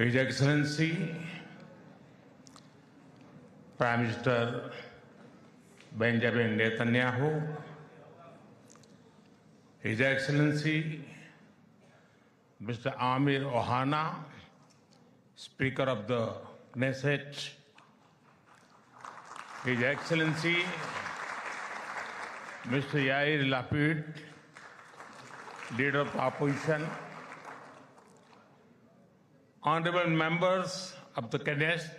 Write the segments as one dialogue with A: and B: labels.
A: His Excellency Prime Minister Benjamin Netanyahu, His Excellency Mr. Amir Ohana, Speaker of the Knesset, His Excellency Mr. Yair Lapid, Leader of the Opposition, Honorable members of the Knesset,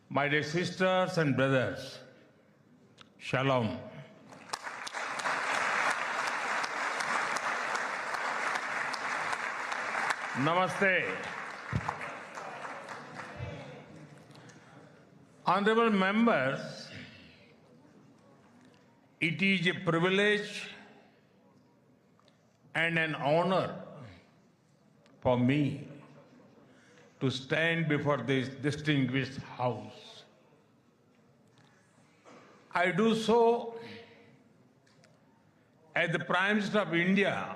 A: my dear sisters and brothers, Shalom. Namaste. Honorable members, it is a privilege and an honor for me to stand before this distinguished House. I do so as the Prime Minister of India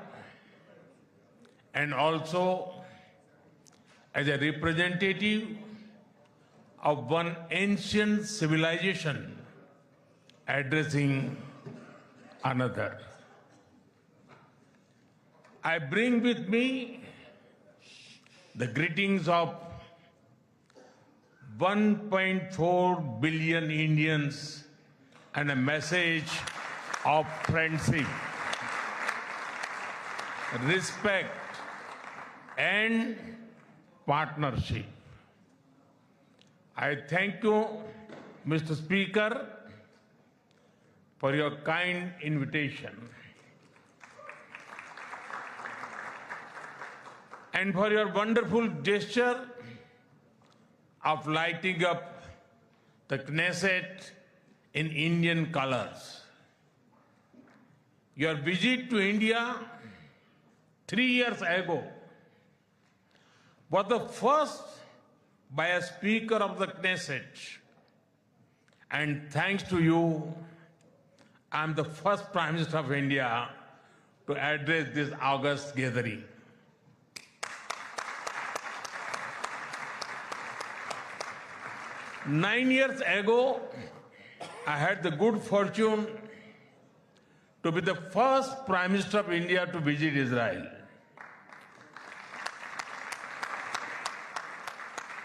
A: and also as a representative of one ancient civilization addressing another. I bring with me the greetings of 1.4 billion Indians and a message of friendship, respect, and partnership. I thank you, Mr. Speaker, for your kind invitation and for your wonderful gesture of lighting up the Knesset in Indian colors. Your visit to India 3 years ago was the first by a Speaker of the Knesset. And thanks to you, I am the first Prime Minister of India to address this august gathering. Nine years ago, I had the good fortune to be the first Prime Minister of India to visit Israel.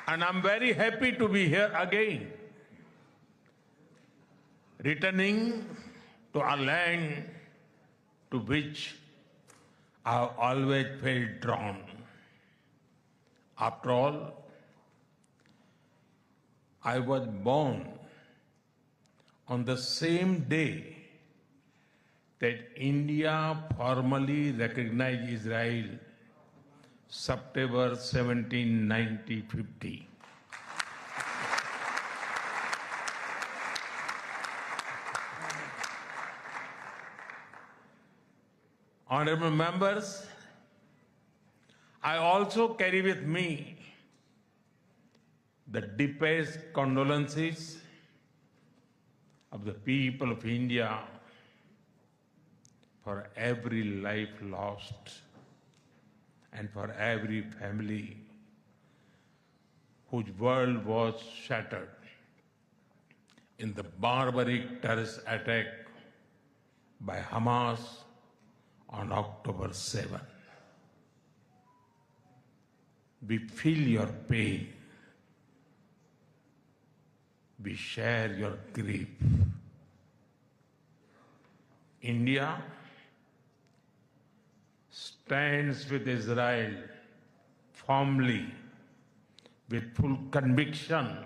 A: And I'm very happy to be here again, returning to a land to which I have always felt drawn. After all, I was born on the same day that India formally recognized Israel, September 17, 1950. Honorable members, I also carry with me the deepest condolences of the people of India for every life lost and for every family whose world was shattered in the barbaric terrorist attack by Hamas on October 7. We feel your pain. We share your grief. India stands with Israel firmly, with full conviction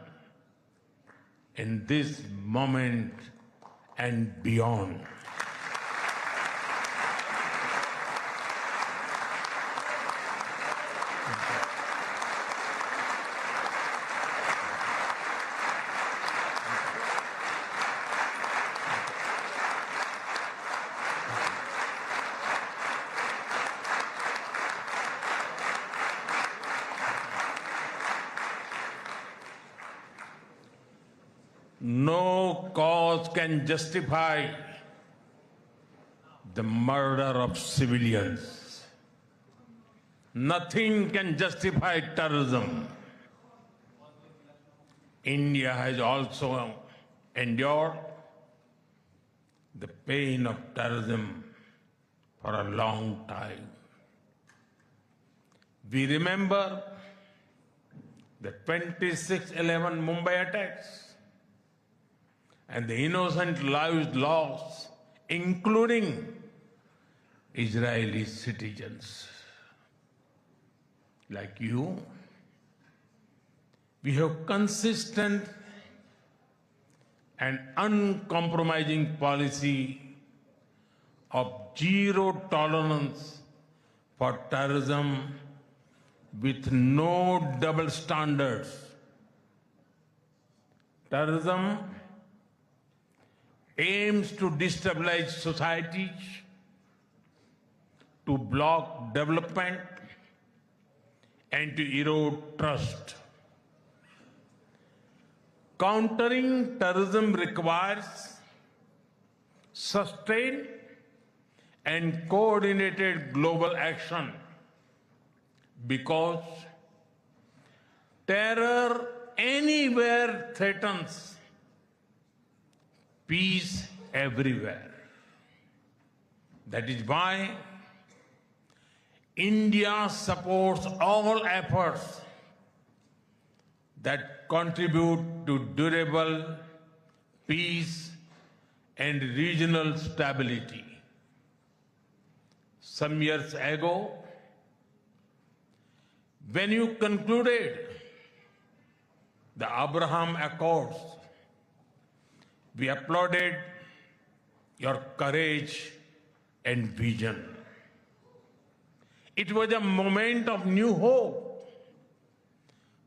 A: in this moment and beyond. No cause can justify the murder of civilians. Nothing can justify terrorism. India has also endured the pain of terrorism for a long time. We remember the 26/11 Mumbai attacks and the innocent lives lost, including Israeli citizens. Like you, we have consistent and uncompromising policy of zero tolerance for terrorism with no double standards. Terrorism aims to destabilize societies, to block development, and to erode trust. Countering terrorism requires sustained and coordinated global action because terror anywhere threatens peace everywhere. That is why India supports all efforts that contribute to durable peace and regional stability. Some years ago, when you concluded the Abraham Accords, we applauded your courage and vision. It was a moment of new hope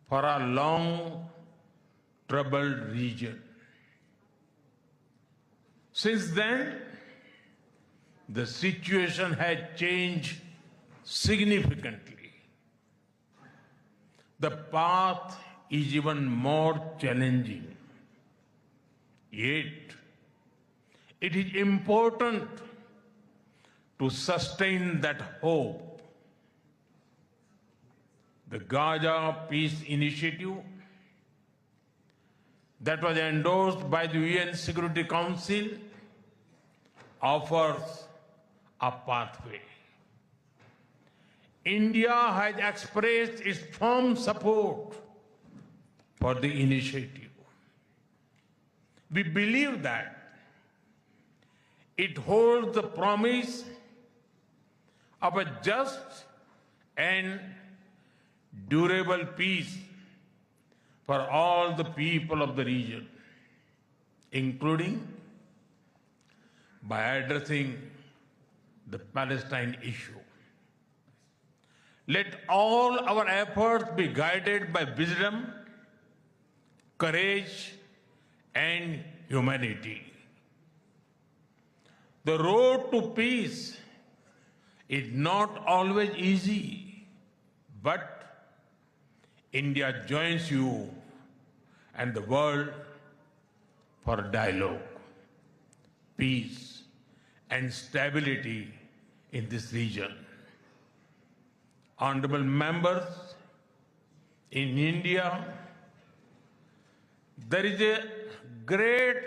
A: for a long troubled region. Since then, the situation has changed significantly. The path is even more challenging. Yet, it is important to sustain that hope. The Gaza Peace Initiative that was endorsed by the UN Security Council offers a pathway. India has expressed its firm support for the initiative. We believe that it holds the promise of a just and durable peace for all the people of the region, including by addressing the Palestine issue. Let all our efforts be guided by wisdom, courage, and humanity. The road to peace is not always easy, but India joins you and the world for dialogue, peace, and stability in this region. Honorable members, in India, there is a great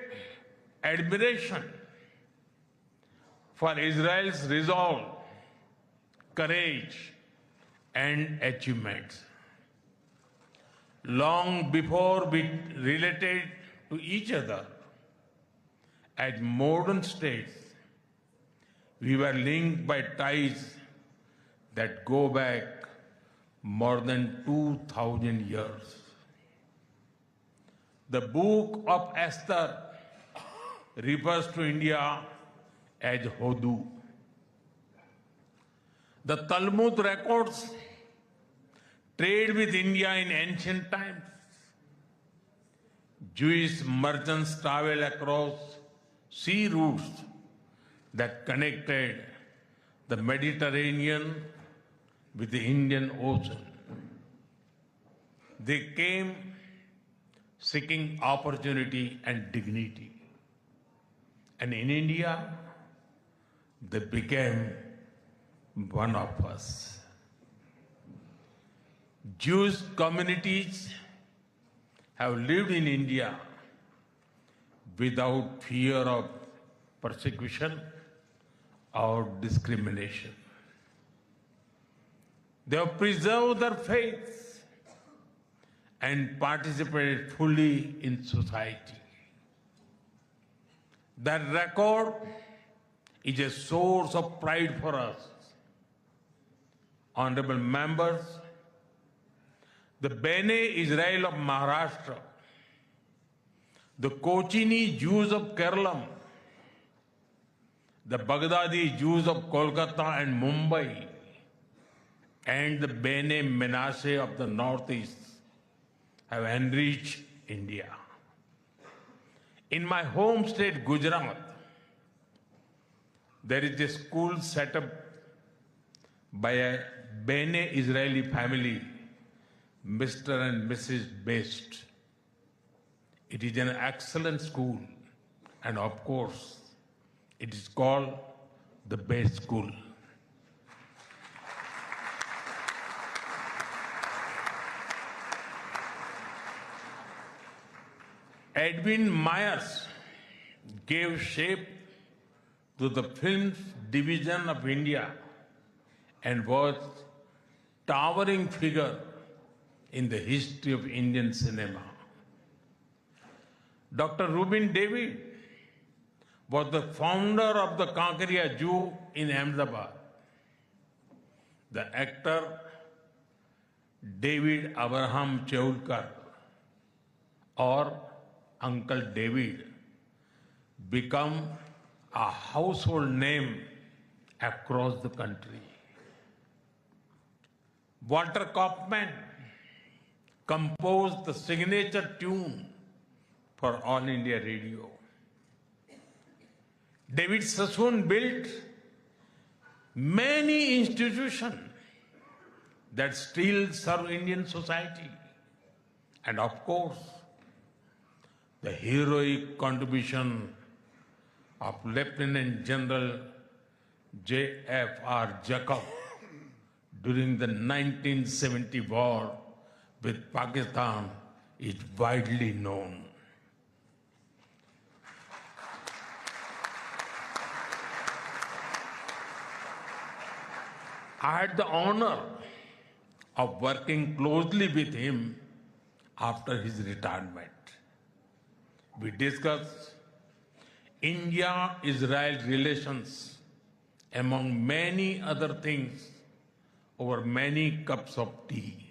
A: admiration for Israel's resolve, courage, and achievements. Long before we related to each other as modern states, we were linked by ties that go back more than 2,000 years. The book of Esther refers to India as Hodu. The Talmud records trade with India in ancient times. Jewish merchants traveled across sea routes that connected the Mediterranean with the Indian Ocean. They came seeking opportunity and dignity. And in India, they became one of us. Jewish communities have lived in India without fear of persecution or discrimination. They have preserved their faith and participated fully in society. That record is a source of pride for us. Honorable members, the Bene Israel of Maharashtra, the Kochini Jews of Kerala, the Baghdadi Jews of Kolkata and Mumbai, and the Bene Menashe of the Northeast have enriched India. In my home state, Gujarat, there is a school set up by a Bene Israeli family, Mr. and Mrs. Best. It is an excellent school, and of course, it is called the Best School. Edwin Myers gave shape to the film's division of India and was towering figure in the history of Indian cinema. Dr. Rubin David was the founder of the Kankaria Jew in Ahmedabad. The actor David Abraham Cheulkar, or Uncle David, become a household name across the country. Walter Kaufman composed the signature tune for All India Radio. David Sassoon built many institutions that still serve Indian society. And of course, the heroic contribution of Lieutenant General J.F.R. Jacob during the 1970 war with Pakistan is widely known. I had the honor of working closely with him after his retirement. We discussed India-Israel relations, among many other things, over many cups of tea.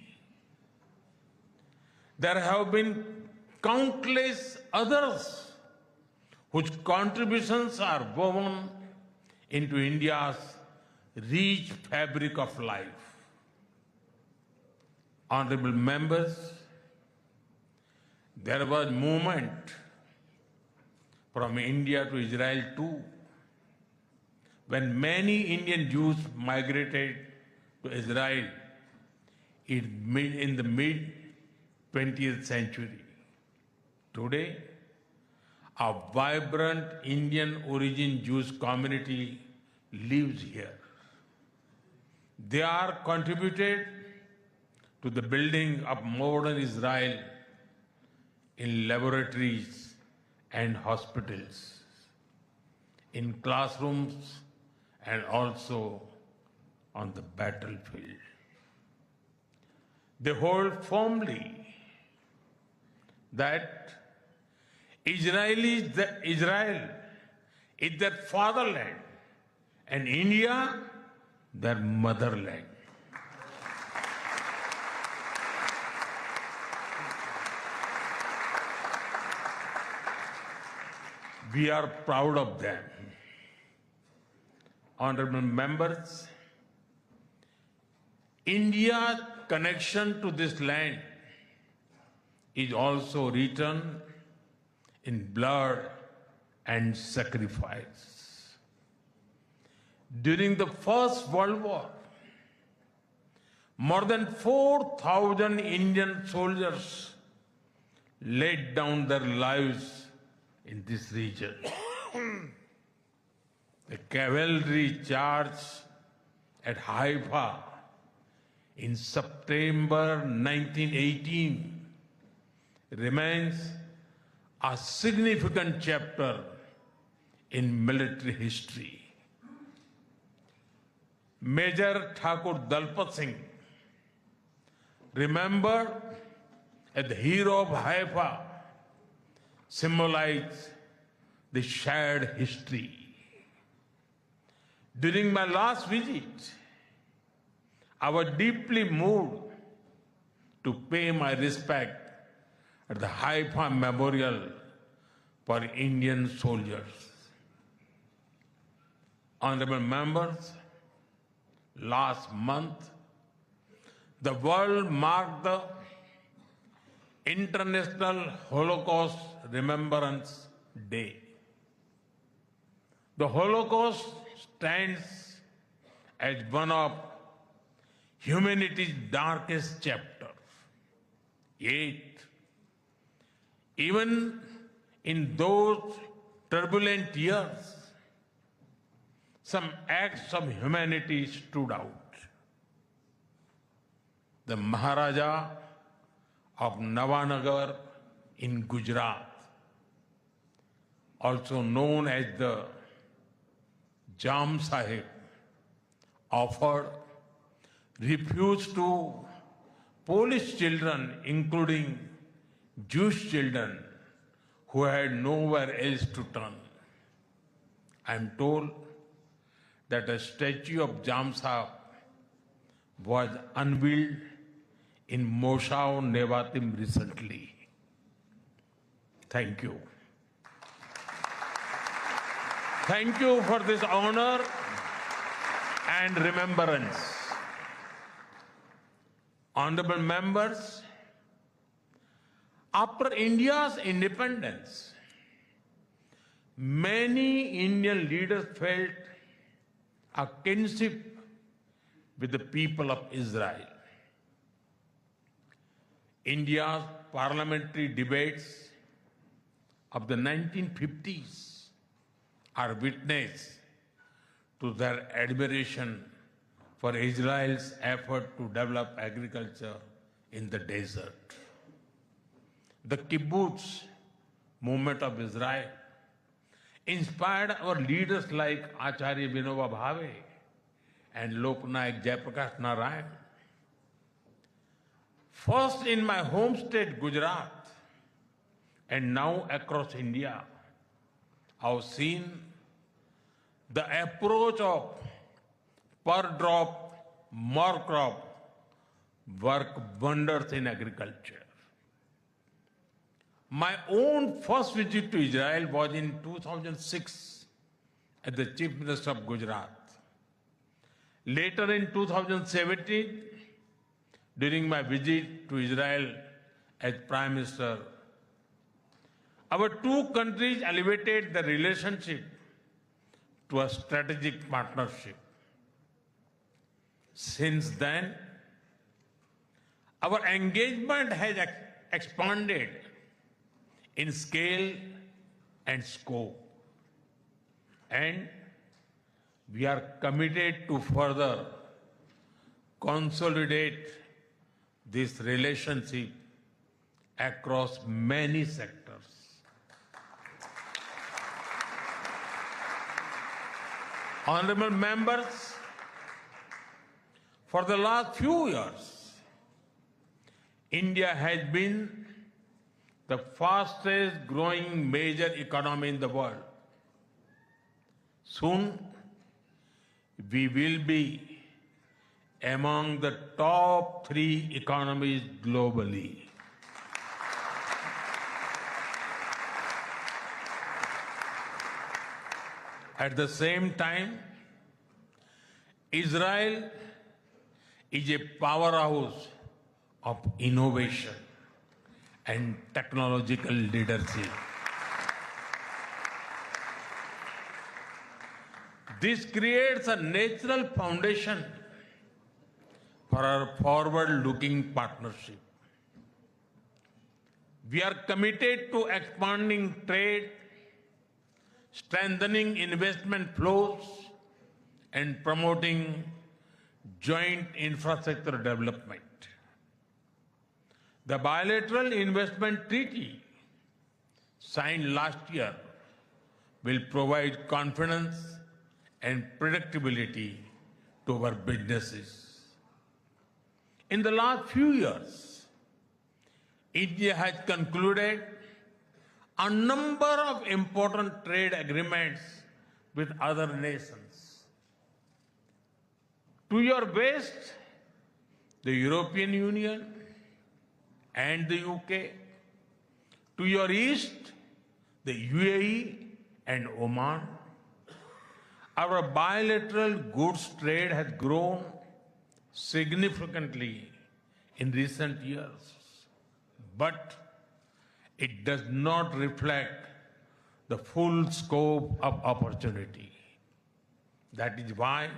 A: There have been countless others whose contributions are woven into India's rich fabric of life. Honorable members, there was movement from India to Israel too, when many Indian Jews migrated to Israel in the mid-20th century. Today, a vibrant Indian origin Jewish community lives here. They are contributed to the building of modern Israel in laboratories and hospitals, in classrooms, and also on the battlefield. They hold firmly that Israel is their fatherland and India their motherland. We are proud of them. Honorable members, India's connection to this land is also written in blood and sacrifice. During the First World War, more than 4,000 Indian soldiers laid down their lives in this region. The cavalry charge at Haifa in September 1918 remains a significant chapter in military history. Major Thakur Dalpat Singh, remembered as the hero of Haifa, symbolized the shared history. During my last visit, I was deeply moved to pay my respect at the Haifa Memorial for Indian soldiers. Honorable members, last month, the world marked the International Holocaust Remembrance Day. The Holocaust stands as one of humanity's darkest chapters. Yet, even in those turbulent years, some acts of humanity stood out. The Maharaja of Navanagar in Gujarat, also known as the Jam Sahib, offered refuge to Polish children, including Jewish children who had nowhere else to turn. I am told that a statue of Jam Sahib was unveiled in Moshav Nevatim recently. Thank you. Thank you for this honor and remembrance. Honorable members, after India's independence, many Indian leaders felt a kinship with the people of Israel. India's parliamentary debates of the 1950s are witness to their admiration for Israel's effort to develop agriculture in the desert. The kibbutz movement of Israel inspired our leaders like Acharya Vinoba Bhave and Loknayak Jayaprakash Narayan. First in my home state, Gujarat, and now across India, I've seen the approach of per drop, more crop work wonders in agriculture. My own first visit to Israel was in 2006 as the Chief Minister of Gujarat. Later in 2017, during my visit to Israel as Prime Minister, our two countries elevated the relationship to a strategic partnership. Since then, our engagement has expanded in scale and scope, and we are committed to further consolidate this relationship across many sectors. Honorable members, for the last few years, India has been the fastest growing major economy in the world. Soon, we will be among the top 3 economies globally. At the same time, Israel is a powerhouse of innovation and technological leadership. This creates a natural foundation for our forward-looking partnership. We are committed to expanding trade, strengthening investment flows, and promoting joint infrastructure development. The bilateral investment treaty signed last year will provide confidence and predictability to our businesses. In the last few years, India has concluded a number of important trade agreements with other nations. To your west, the European Union and the UK. To your east, the UAE and Oman. Our bilateral goods trade has grown significantly in recent years, but it does not reflect the full scope of opportunity. That is why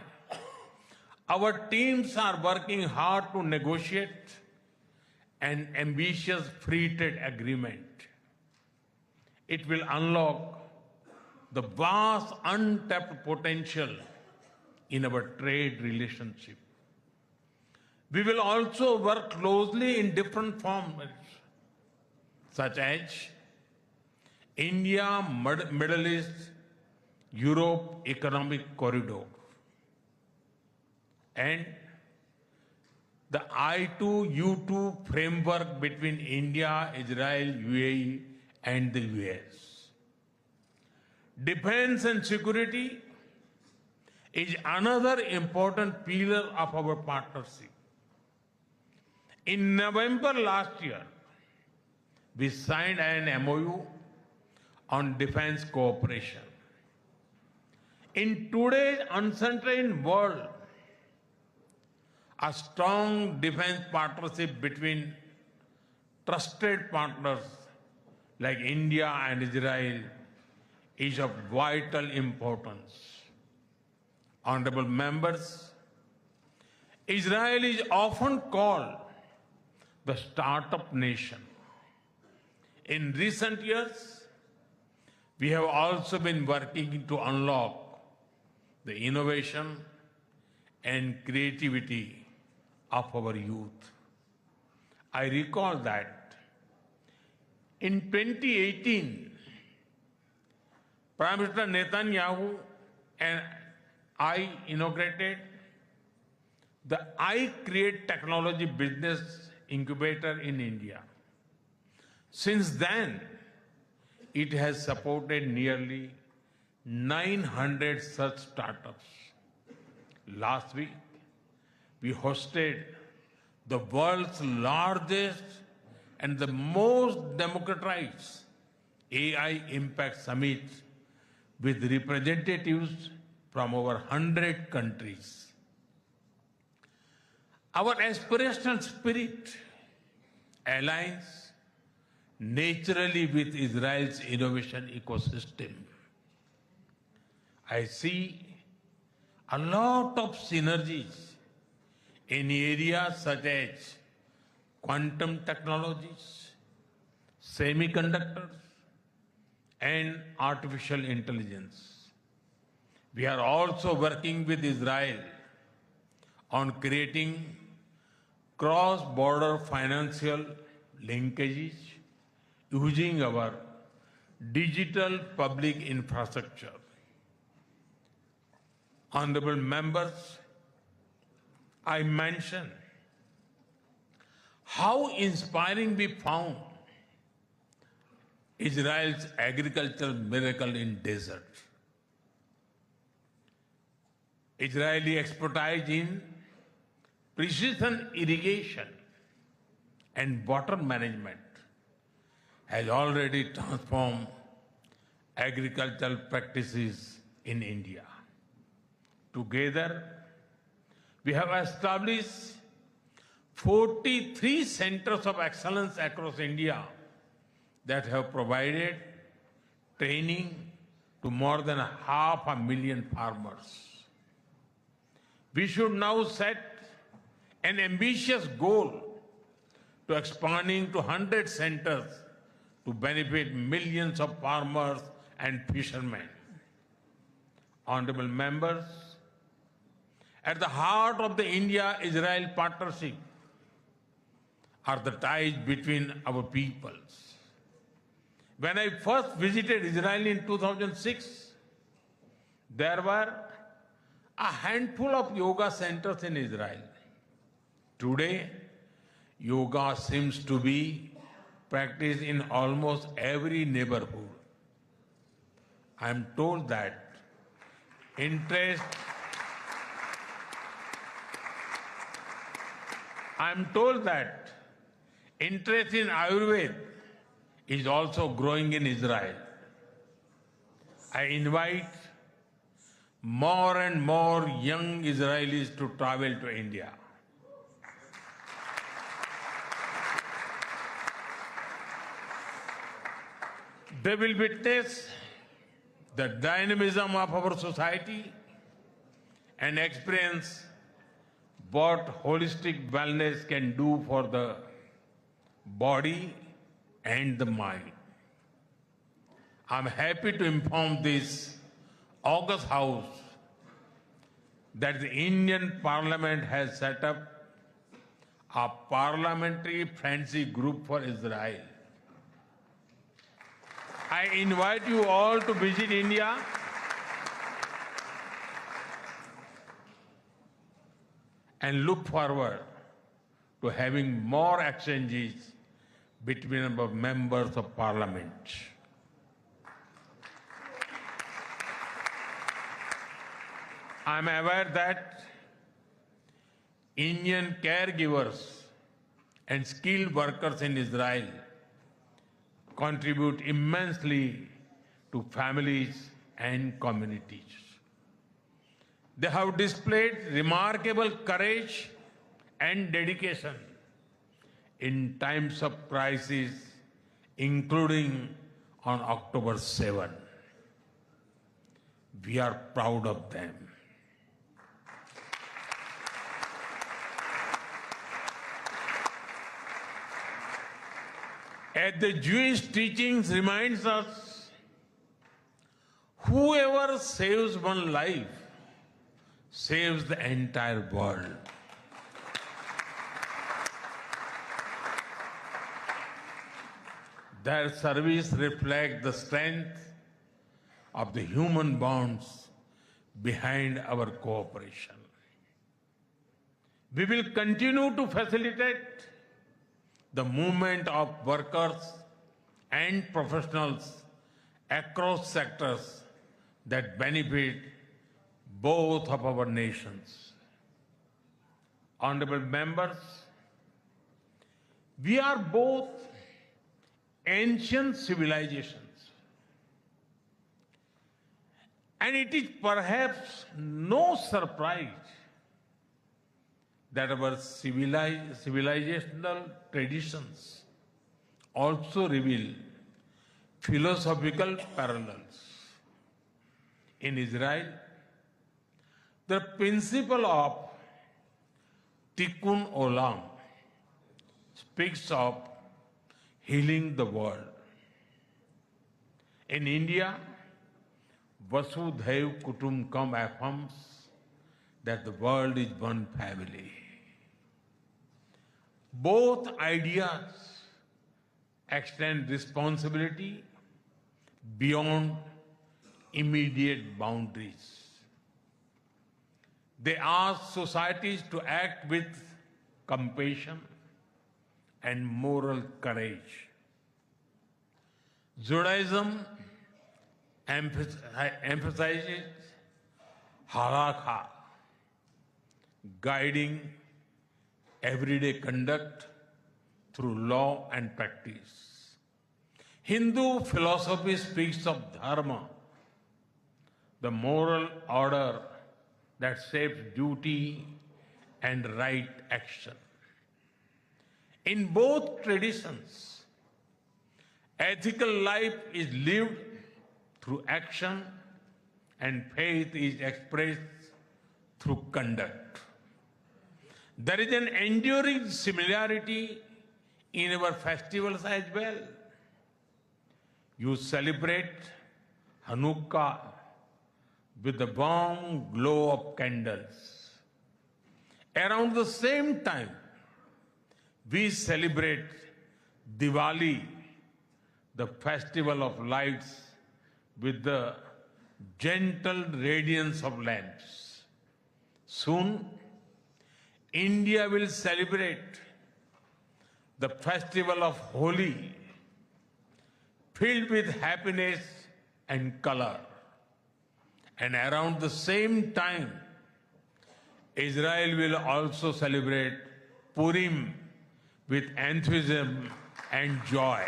A: our teams are working hard to negotiate an ambitious free trade agreement. It will unlock the vast untapped potential in our trade relationship. We will also work closely in different formats, such as India, Middle East, Europe Economic Corridor, and the I2U2 framework between India, Israel, UAE, and the US. Defense and security is another important pillar of our partnership. In November last year, we signed an MOU on defense cooperation. In today's uncertain world, a strong defense partnership between trusted partners like India and Israel is of vital importance. Honorable members, Israel is often called the startup nation. In recent years, we have also been working to unlock the innovation and creativity of our youth. I recall that in 2018, Prime Minister Netanyahu and I inaugurated the iCreate Technology Business Incubator in India. Since then, it has supported nearly 900 such startups. Last week, we hosted the world's largest and the most democratized AI Impact Summit with representatives from over 100 countries. Our aspirational spirit aligns naturally with Israel's innovation ecosystem. I see a lot of synergies in areas such as quantum technologies, semiconductors, and artificial intelligence. We are also working with Israel on creating cross-border financial linkages using our digital public infrastructure. Honorable members, I mentioned how inspiring we found Israel's agricultural miracle in desert. Israeli expertise in precision irrigation and water management has already transformed agricultural practices in India. Together, we have established 43 centers of excellence across India that have provided training to more than 500,000 farmers. We should now set an ambitious goal to expanding to 100 centers to benefit millions of farmers and fishermen. Honorable members, At the heart of the India-Israel partnership are the ties between our peoples. When I first visited Israel in 2006, there were a handful of yoga centers in Israel. Today, yoga seems to be practiced in almost every neighborhood. I am told that interest in Ayurveda is also growing in Israel. I invite more and more young Israelis to travel to India. They will witness the dynamism of our society and experience what holistic wellness can do for the body and the mind. I'm happy to inform this August House that the Indian Parliament has set up a parliamentary friendship group for Israel. I invite you all to visit India and look forward to having more exchanges between our members of parliament. I am aware that Indian caregivers and skilled workers in Israel contribute immensely to families and communities. They have displayed remarkable courage and dedication in times of crisis, including on October 7. We are proud of them. As the Jewish teachings reminds us, whoever saves one life saves the entire world. Their service reflects the strength of the human bonds behind our cooperation. We will continue to facilitate the movement of workers and professionals across sectors that benefit both of our nations. Honorable members, we are both ancient civilizations, and it is perhaps no surprise that our civilizational traditions also reveal philosophical parallels. In Israel, the principle of Tikkun Olam speaks of healing the world. In India, Vasudhaiv Kutumbakam affirms that the world is one family. Both ideas extend responsibility beyond immediate boundaries. They ask societies to act with compassion and moral courage. Judaism emphasizes halakha, guiding everyday conduct through law and practice. Hindu philosophy speaks of dharma, the moral order that shapes duty and right action. In both traditions, ethical life is lived through action and faith is expressed through conduct. There is an enduring similarity in our festivals as well. You celebrate Hanukkah with the warm glow of candles, Around the same time, we celebrate Diwali, the festival of lights, with the gentle radiance of lamps. Soon, India will celebrate the festival of Holi, filled with happiness and color. And around the same time, Israel will also celebrate Purim with enthusiasm and joy.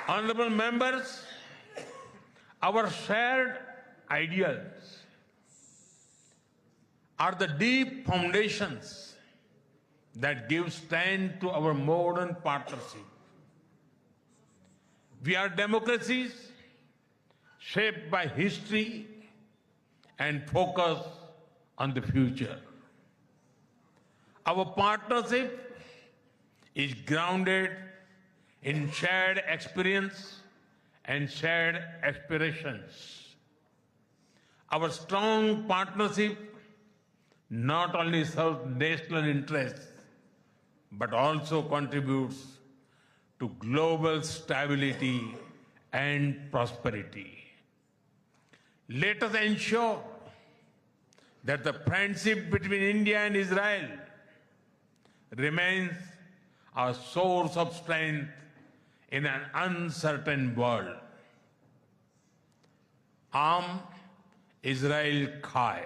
A: Honorable members, our shared ideals are the deep foundations that give strength to our modern partnership. We are democracies shaped by history and focus on the future. Our partnership is grounded in shared experience and shared aspirations. Our strong partnership not only serves national interests, but also contributes to global stability and prosperity. Let us ensure that the friendship between India and Israel remains a source of strength in an uncertain world. Am Israel Chai.